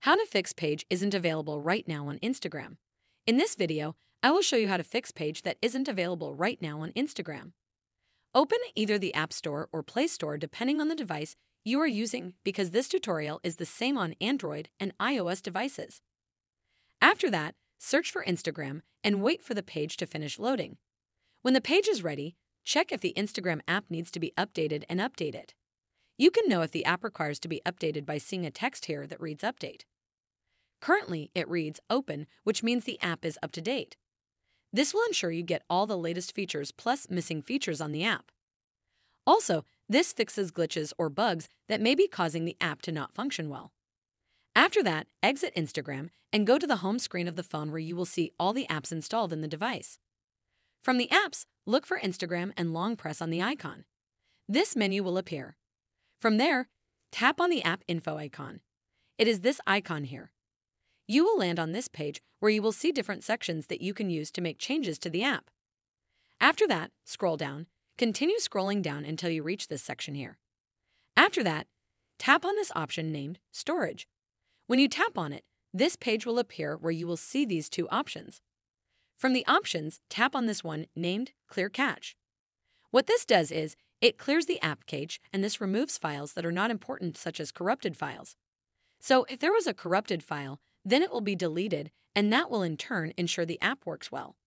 How to fix page isn't available right now on Instagram. In this video, I will show you how to fix page that isn't available right now on Instagram. Open either the App Store or Play Store depending on the device you are using, because this tutorial is the same on Android and iOS devices. After that, search for Instagram and wait for the page to finish loading. When the page is ready, check if the Instagram app needs to be updated and update it. You can know if the app requires to be updated by seeing a text here that reads Update. Currently, it reads Open, which means the app is up to date. This will ensure you get all the latest features plus missing features on the app. Also, this fixes glitches or bugs that may be causing the app to not function well. After that, exit Instagram and go to the home screen of the phone where you will see all the apps installed in the device. From the apps, look for Instagram and long press on the icon. This menu will appear. From there, tap on the app info icon. It is this icon here. You will land on this page where you will see different sections that you can use to make changes to the app. After that, scroll down. Continue scrolling down until you reach this section here. After that, tap on this option named Storage. When you tap on it, this page will appear where you will see these two options. From the options, tap on this one named Clear Cache. What this does is, it clears the app cache, and this removes files that are not important, such as corrupted files. So if there was a corrupted file, then it will be deleted, and that will in turn ensure the app works well.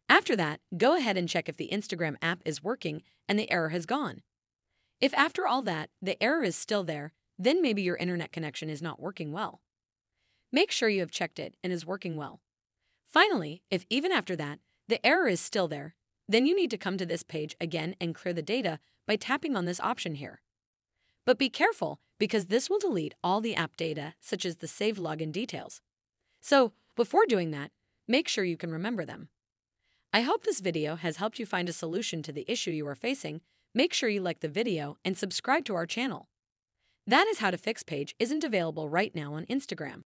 After that, go ahead and check if the Instagram app is working and the error has gone. If after all that, the error is still there, then maybe your internet connection is not working well. Make sure you have checked it and is working well. Finally, if even after that, the error is still there, then you need to come to this page again and clear the data by tapping on this option here. But be careful, because this will delete all the app data, such as the saved login details. So, before doing that, make sure you can remember them. I hope this video has helped you find a solution to the issue you are facing. Make sure you like the video and subscribe to our channel. That is how to fix page isn't available right now on Instagram.